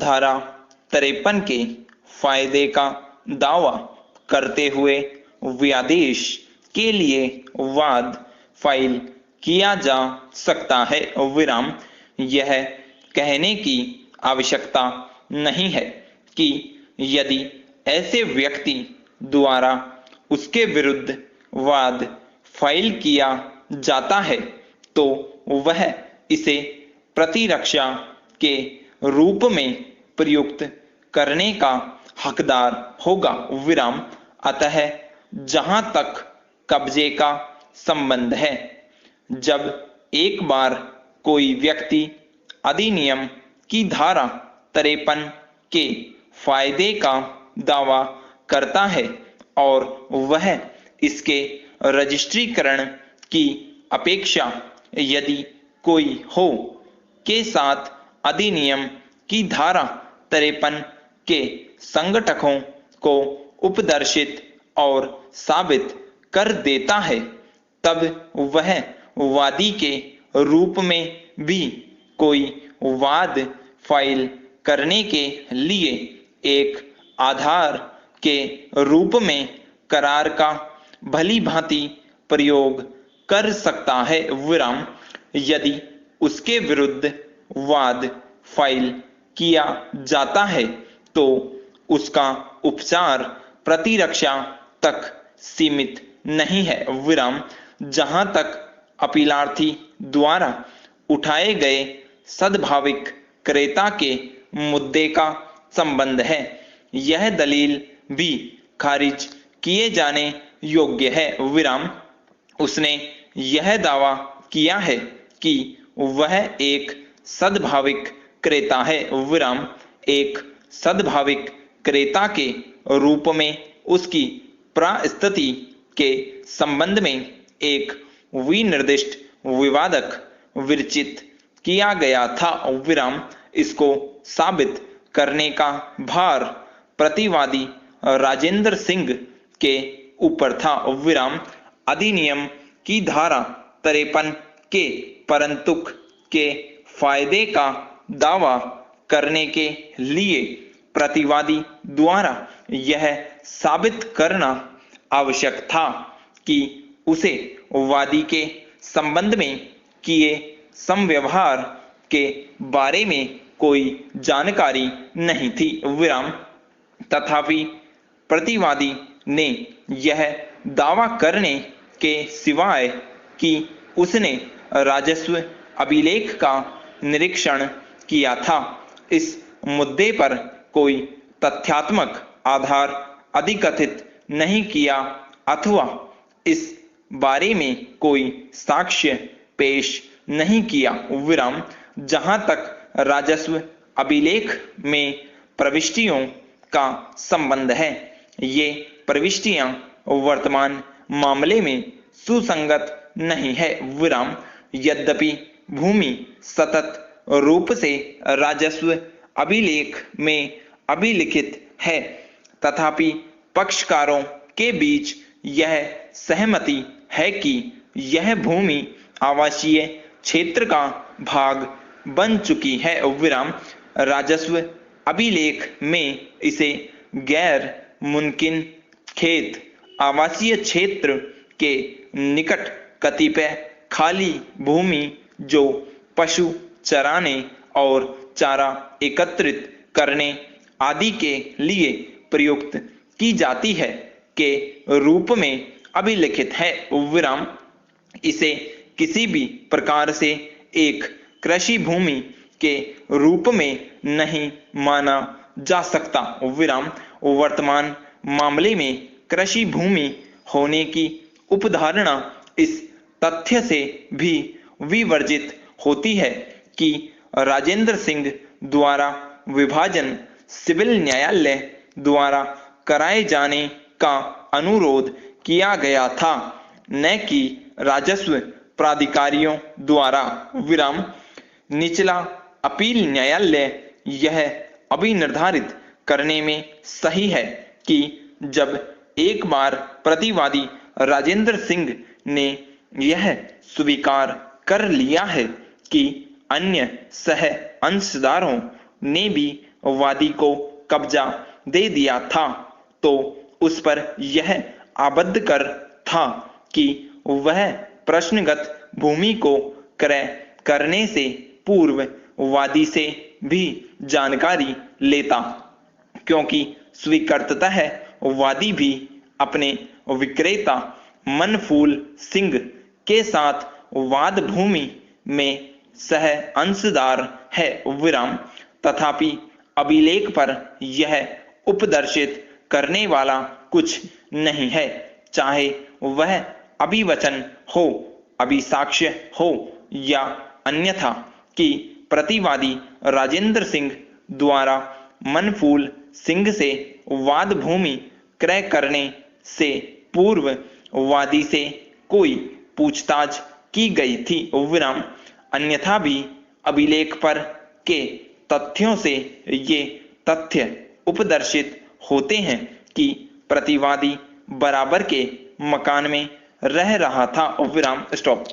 धारा 53 के फायदे का दावा करते हुए व्यादेश के लिए वाद फाइल किया जा सकता है। विराम। यह कहने की आवश्यकता नहीं है कि यदि ऐसे व्यक्ति द्वारा उसके विरुद्ध वाद फाइल किया जाता है तो वह इसे प्रतिरक्षा के रूप में प्रयुक्त करने का हकदार होगा। विराम। अतः जहां तक कब्जे का संबंध है, जब एक बार कोई व्यक्ति अधिनियम की धारा 53 के फायदे का दावा करता है और वह इसके रजिस्ट्रीकरण की अपेक्षा यदि कोई हो के साथ अधिनियम की धारा 53 के संगठकों को उपदर्शित और साबित कर देता है, तब वह वादी के रूप में भी कोई वाद फाइल करने के लिए एक आधार के रूप में करार का भली भांति प्रयोग कर सकता है। विराम। यदि उसके विरुद्ध वाद फाइल किया जाता है तो उसका उपचार प्रतिरक्षा तक सीमित नहीं है। विराम। जहां तक अपीलार्थी द्वारा उठाए गए सद्भाविक क्रेता के मुद्दे का संबंध है, यह दलील भी खारिज किए जाने योग्य है। विराम। उसने यह दावा किया है कि वह एक सद्भाविक क्रेता है। विराम। एक सद्भाविक क्रेता के रूप में उसकी परिस्थिति के संबंध में एक विनिर्दिष्ट विवादक विरचित किया गया था। विराम। इसको साबित करने का भार प्रतिवादी राजेंद्र सिंह के ऊपर था। विराम। अधिनियम की धारा 53 के परंतुक के फायदे का दावा करने के लिए प्रतिवादी द्वारा यह साबित करना आवश्यक था कि उसे वादी के संबंध में किए समव्यवहार के बारे में कोई जानकारी नहीं थी। विराम। तथापि प्रतिवादी ने यह दावा करने के सिवाय कि उसने राजस्व अभिलेख का निरीक्षण किया था, इस मुद्दे पर कोई तथ्यात्मक आधार अधिकथित नहीं किया अथवा इस बारे में कोई साक्ष्य पेश नहीं किया। विराम। जहां तक राजस्व अभिलेख में प्रविष्टियों का संबंध है, ये प्रविष्टियां वर्तमान मामले में सुसंगत नहीं है। विराम। यद्यपि भूमि सतत रूप से राजस्व अभिलेख में अभिलिखित है, तथापि पक्षकारों के बीच यह सहमति है कि यह भूमि आवासीय क्षेत्र का भाग बन चुकी है। विराम। राजस्व अभिलेख में इसे गैर मुमकिन खेत आवासीय क्षेत्र के निकट कतिपय खाली भूमि जो पशु चराने और चारा एकत्रित करने आदि के लिए प्रयुक्त की जाती है के रूप में अभिलिखित है। विराम। इसे किसी भी प्रकार से एक कृषि भूमि के रूप में नहीं माना जा सकता। विराम। वर्तमान मामले में कृषि भूमि होने की उपधारणा इस तथ्य से भी विवर्जित होती है कि राजेंद्र सिंह द्वारा विभाजन सिविल न्यायालय द्वारा कराए जाने का अनुरोध किया गया था, न कि राजस्व प्राधिकारियों द्वारा। विराम। निचला अपील न्यायालय यह अभी निर्धारित करने में सही है कि जब एक बार प्रतिवादी राजेंद्र सिंह ने यह स्वीकार कर लिया है कि अन्य सह अंशदारों ने भी वादी को कब्जा दे दिया था तो उस पर यह आबद्ध कर था कि वह प्रश्नगत भूमि को क्रय करने से पूर्व वादी से भी जानकारी लेता, क्योंकि स्वीकृतः वादी भी अपने विक्रेता मनफूल सिंह के साथ वाद भूमि में सह अंशदार है विराम। तथापि अभिलेख पर यह उपदर्शित करने वाला कुछ नहीं है, चाहे वह अभिवचन हो, अभिसाक्ष्य हो या अन्यथा, कि प्रतिवादी राजेंद्र सिंह द्वारा मनफूल सिंह से वाद भूमि क्रय करने से पूर्व वादी से कोई पूछताछ की गई थी विराम। अन्यथा भी अभिलेख पर के तथ्यों से ये तथ्य उपदर्शित होते हैं कि प्रतिवादी बराबर के मकान में रह रहा था विराम। स्टॉप।